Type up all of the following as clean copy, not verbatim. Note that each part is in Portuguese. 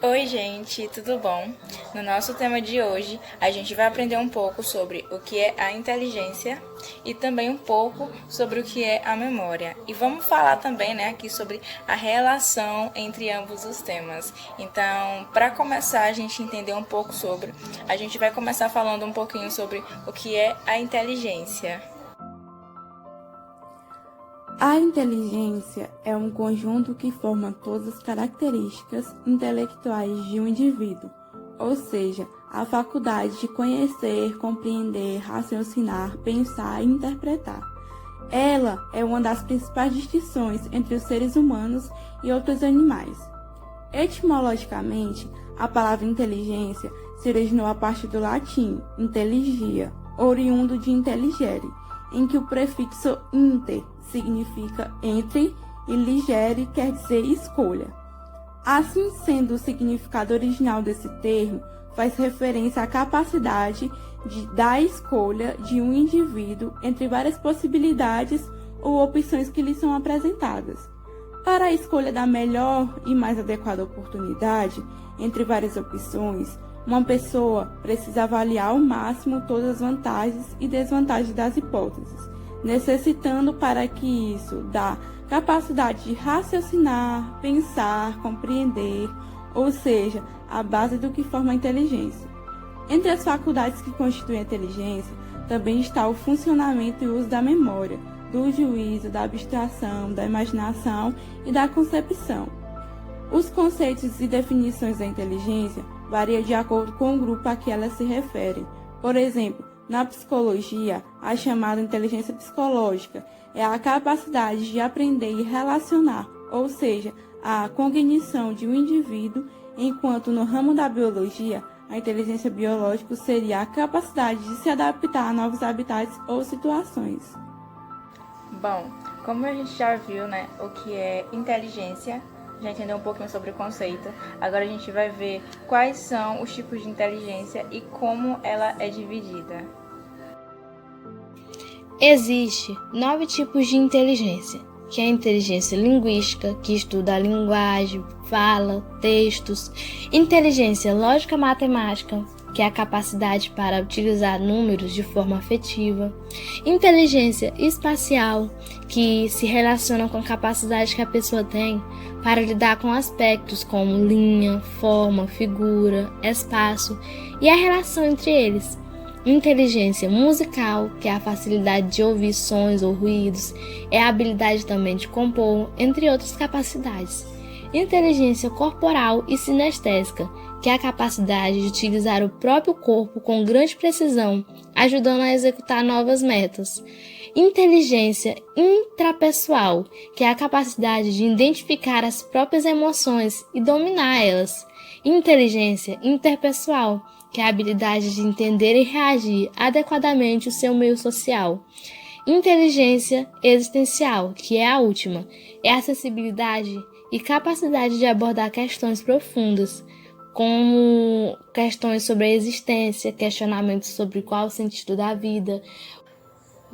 Oi, gente, tudo bom? No nosso tema de hoje, a gente vai aprender um pouco sobre o que é a inteligência e também um pouco sobre o que é a memória. E vamos falar também, aqui sobre a relação entre ambos os temas. Então, para começar a gente entender um pouco sobre, a gente vai começar falando um pouquinho sobre o que é a inteligência. A inteligência é um conjunto que forma todas as características intelectuais de um indivíduo, ou seja, a faculdade de conhecer, compreender, raciocinar, pensar e interpretar. Ela é uma das principais distinções entre os seres humanos e outros animais. Etimologicamente, a palavra inteligência se originou a partir do latim intelligia, oriundo de intelligere, em que o prefixo inter significa entre e ligere quer dizer escolha. Assim sendo, o significado original desse termo faz referência à capacidade da escolha de um indivíduo entre várias possibilidades ou opções que lhe são apresentadas. Para a escolha da melhor e mais adequada oportunidade entre várias opções, uma pessoa precisa avaliar ao máximo todas as vantagens e desvantagens das hipóteses, necessitando para que isso da capacidade de raciocinar, pensar, compreender, ou seja, a base do que forma a inteligência. Entre as faculdades que constituem a inteligência, também está o funcionamento e uso da memória, do juízo, da abstração, da imaginação e da concepção. Os conceitos e definições da inteligência variam de acordo com o grupo a que elas se referem. Por exemplo, na psicologia, a chamada inteligência psicológica é a capacidade de aprender e relacionar, ou seja, a cognição de um indivíduo, enquanto no ramo da biologia, a inteligência biológica seria a capacidade de se adaptar a novos habitats ou situações. Bom, como a gente já viu, o que é inteligência, já entendeu um pouquinho sobre o conceito. Agora a gente vai ver quais são os tipos de inteligência e como ela é dividida. Existem 9 tipos de inteligência, que é a inteligência linguística, que estuda a linguagem, fala, textos, inteligência lógica matemática, que é a capacidade para utilizar números de forma afetiva, inteligência espacial, que se relaciona com a capacidade que a pessoa tem para lidar com aspectos como linha, forma, figura, espaço e a relação entre eles. Inteligência musical, que é a facilidade de ouvir sons ou ruídos, é a habilidade também de compor, entre outras capacidades. Inteligência corporal e sinestésica, que é a capacidade de utilizar o próprio corpo com grande precisão, ajudando a executar novas metas. Inteligência intrapessoal, que é a capacidade de identificar as próprias emoções e dominar elas. Inteligência interpessoal, que é a habilidade de entender e reagir adequadamente ao seu meio social. Inteligência existencial, que é a última, é a acessibilidade e capacidade de abordar questões profundas, como questões sobre a existência, questionamentos sobre qual é o sentido da vida.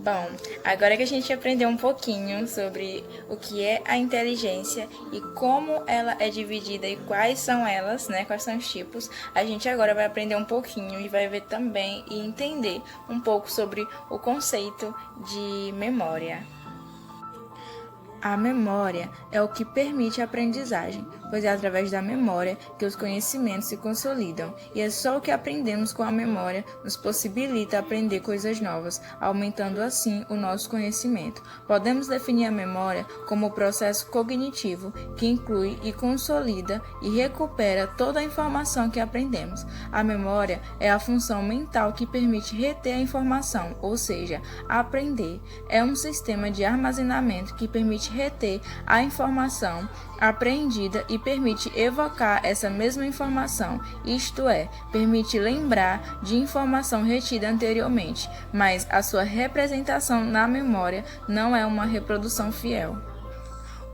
Bom, agora que a gente aprendeu um pouquinho sobre o que é a inteligência e como ela é dividida e quais são elas, quais são os tipos, a gente agora vai aprender um pouquinho e vai ver também e entender um pouco sobre o conceito de memória. A memória é o que permite a aprendizagem, pois é através da memória que os conhecimentos se consolidam, e é só o que aprendemos com a memória nos possibilita aprender coisas novas, aumentando assim o nosso conhecimento. Podemos definir a memória como o processo cognitivo que inclui e consolida e recupera toda a informação que aprendemos. A memória é a função mental que permite reter a informação, ou seja, aprender. É um sistema de armazenamento que permite reter a informação apreendida e permite evocar essa mesma informação, isto é, permite lembrar de informação retida anteriormente, mas a sua representação na memória não é uma reprodução fiel.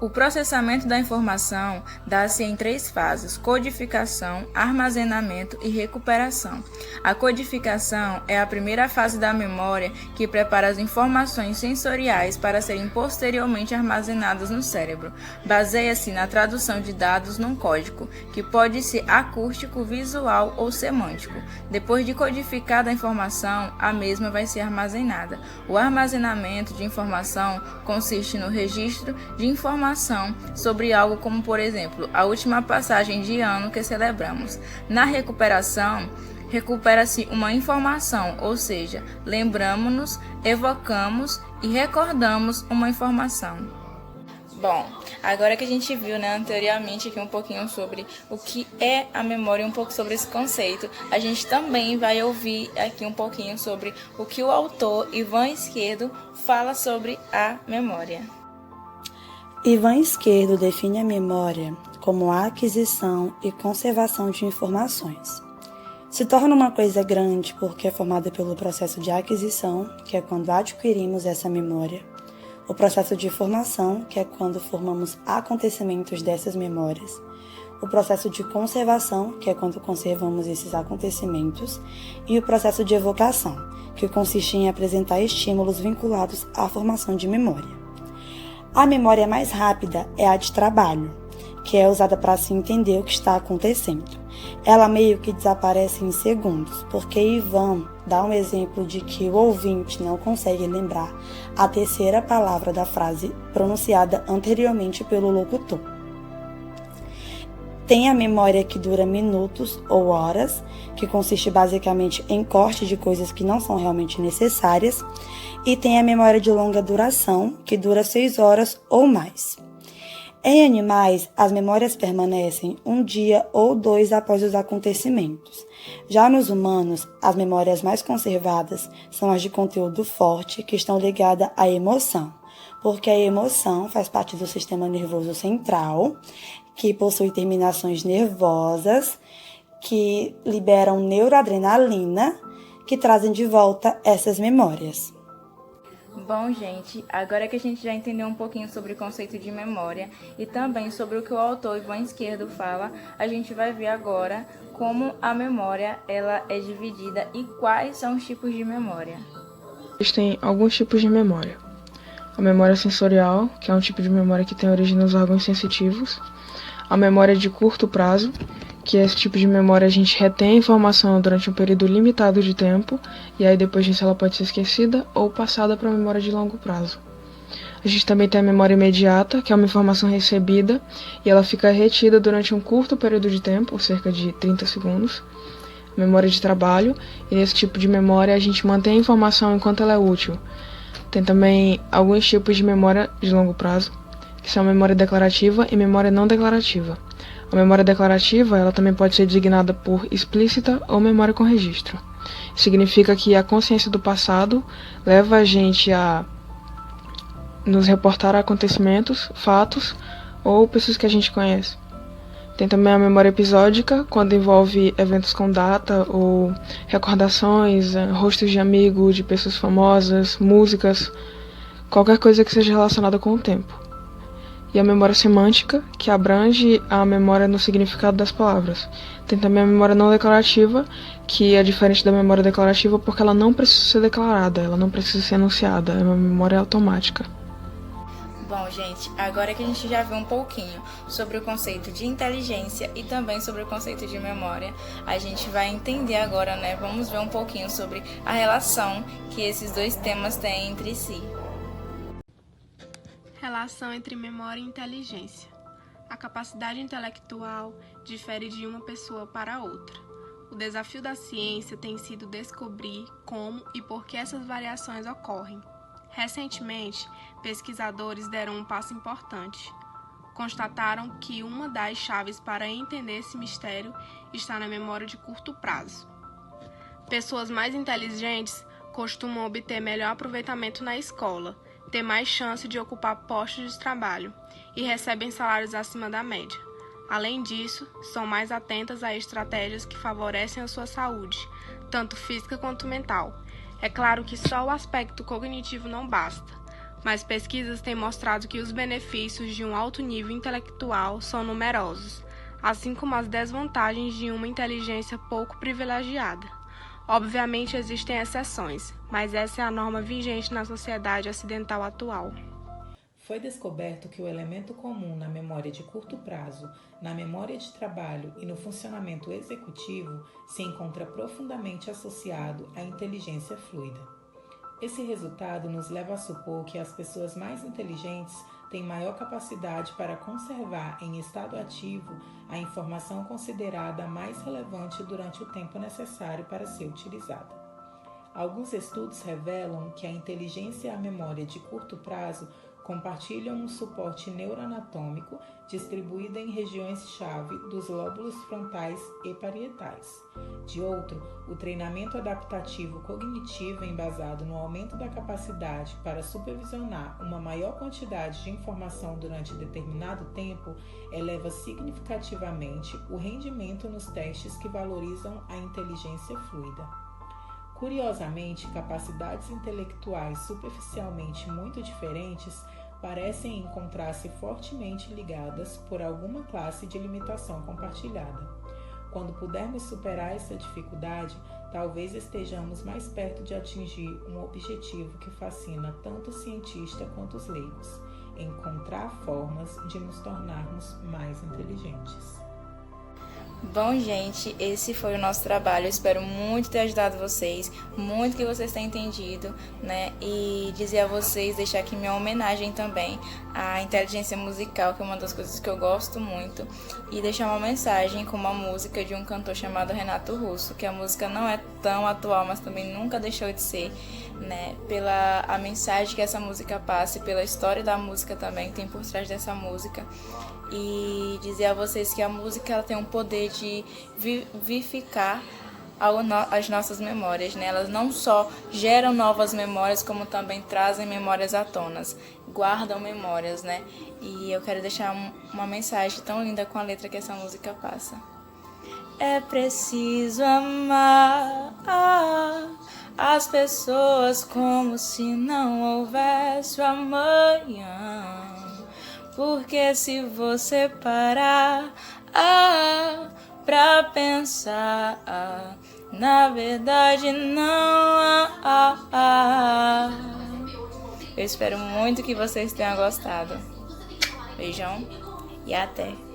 O processamento da informação dá-se em 3 fases: codificação, armazenamento e recuperação. A codificação é a primeira fase da memória que prepara as informações sensoriais para serem posteriormente armazenadas no cérebro. Baseia-se na tradução de dados num código, que pode ser acústico, visual ou semântico. Depois de codificada a informação, a mesma vai ser armazenada. O armazenamento de informação consiste no registro de informação sobre algo como, por exemplo, a última passagem de ano que celebramos. Na recuperação, recupera-se uma informação, ou seja, lembramos-nos, evocamos e recordamos uma informação. Bom, agora que a gente viu, anteriormente aqui um pouquinho sobre o que é a memória e um pouco sobre esse conceito, a gente também vai ouvir aqui um pouquinho sobre o que o autor Ivan Esquerdo fala sobre a memória. Ivan Esquerdo define a memória como a aquisição e conservação de informações. Se torna uma coisa grande porque é formada pelo processo de aquisição, que é quando adquirimos essa memória, o processo de formação, que é quando formamos acontecimentos dessas memórias, o processo de conservação, que é quando conservamos esses acontecimentos, e o processo de evocação, que consiste em apresentar estímulos vinculados à formação de memória. A memória mais rápida é a de trabalho, que é usada para se entender o que está acontecendo. Ela meio que desaparece em segundos, porque Ivan dá um exemplo de que o ouvinte não consegue lembrar a terceira palavra da frase pronunciada anteriormente pelo locutor. Tem a memória que dura minutos ou horas, que consiste basicamente em corte de coisas que não são realmente necessárias, e tem a memória de longa duração, que dura 6 horas ou mais. Em animais, as memórias permanecem 1 dia ou 2 após os acontecimentos. Já nos humanos, as memórias mais conservadas são as de conteúdo forte, que estão ligadas à emoção, porque a emoção faz parte do sistema nervoso central, que possui terminações nervosas, que liberam neuroadrenalina, que trazem de volta essas memórias. Bom, gente, agora que a gente já entendeu um pouquinho sobre o conceito de memória e também sobre o que o autor Ivan Esquerdo fala, a gente vai ver agora como a memória ela é dividida e quais são os tipos de memória. Existem alguns tipos de memória. A memória sensorial, que é um tipo de memória que tem origem nos órgãos sensitivos. A memória de curto prazo, que é esse tipo de memória a gente retém a informação durante um período limitado de tempo, e aí depois disso ela pode ser esquecida ou passada para a memória de longo prazo. A gente também tem a memória imediata, que é uma informação recebida, e ela fica retida durante um curto período de tempo, cerca de 30 segundos. Memória de trabalho, e nesse tipo de memória a gente mantém a informação enquanto ela é útil. Tem também alguns tipos de memória de longo prazo, que são memória declarativa e memória não declarativa. A memória declarativa ela também pode ser designada por explícita ou memória com registro. Significa que a consciência do passado leva a gente a nos reportar a acontecimentos, fatos ou pessoas que a gente conhece. Tem também a memória episódica, quando envolve eventos com data ou recordações, rostos de amigos, de pessoas famosas, músicas, qualquer coisa que seja relacionada com o tempo. E a memória semântica, que abrange a memória no significado das palavras. Tem também a memória não declarativa, que é diferente da memória declarativa porque ela não precisa ser declarada, ela não precisa ser anunciada, é uma memória automática. Bom, gente, agora que a gente já viu um pouquinho sobre o conceito de inteligência e também sobre o conceito de memória, a gente vai entender agora, vamos ver um pouquinho sobre a relação que esses dois temas têm entre si. Relação entre memória e inteligência. A capacidade intelectual difere de uma pessoa para outra. O desafio da ciência tem sido descobrir como e por que essas variações ocorrem. Recentemente, pesquisadores deram um passo importante. Constataram que uma das chaves para entender esse mistério está na memória de curto prazo. Pessoas mais inteligentes costumam obter melhor aproveitamento na escola, ter mais chance de ocupar postos de trabalho e recebem salários acima da média. Além disso, são mais atentas a estratégias que favorecem a sua saúde, tanto física quanto mental. É claro que só o aspecto cognitivo não basta. mas pesquisas têm mostrado que os benefícios de um alto nível intelectual são numerosos, assim como as desvantagens de uma inteligência pouco privilegiada. Obviamente existem exceções, mas essa é a norma vigente na sociedade ocidental atual. Foi descoberto que o elemento comum na memória de curto prazo, na memória de trabalho e no funcionamento executivo se encontra profundamente associado à inteligência fluida. Esse resultado nos leva a supor que as pessoas mais inteligentes têm maior capacidade para conservar em estado ativo a informação considerada mais relevante durante o tempo necessário para ser utilizada. Alguns estudos revelam que a inteligência e a memória de curto prazo compartilham um suporte neuroanatômico distribuído em regiões-chave dos lóbulos frontais e parietais. De outro, o treinamento adaptativo cognitivo embasado no aumento da capacidade para supervisionar uma maior quantidade de informação durante determinado tempo eleva significativamente o rendimento nos testes que valorizam a inteligência fluida. Curiosamente, capacidades intelectuais superficialmente muito diferentes parecem encontrar-se fortemente ligadas por alguma classe de limitação compartilhada. Quando pudermos superar essa dificuldade, talvez estejamos mais perto de atingir um objetivo que fascina tanto o cientista quanto os leigos: encontrar formas de nos tornarmos mais inteligentes. Bom, gente, esse foi o nosso trabalho. Eu espero muito ter ajudado vocês, muito que vocês tenham entendido, né? E dizer a vocês, deixar aqui minha homenagem também à inteligência musical, que é uma das coisas que eu gosto muito, e deixar uma mensagem com uma música de um cantor chamado Renato Russo, que a música não é tão atual, mas também nunca deixou de ser, né? Pela a mensagem que essa música passa e pela história da música também que tem por trás dessa música. E dizer a vocês que a música ela tem um poder de vivificar as nossas memórias, né? Elas não só geram novas memórias, como também trazem memórias à tona, guardam memórias, né? E eu quero deixar uma mensagem tão linda com a letra que essa música passa. É preciso amar as pessoas como se não houvesse o amanhã. Porque se você parar pra pensar, na verdade não há. Eu espero muito que vocês tenham gostado. Beijão e até!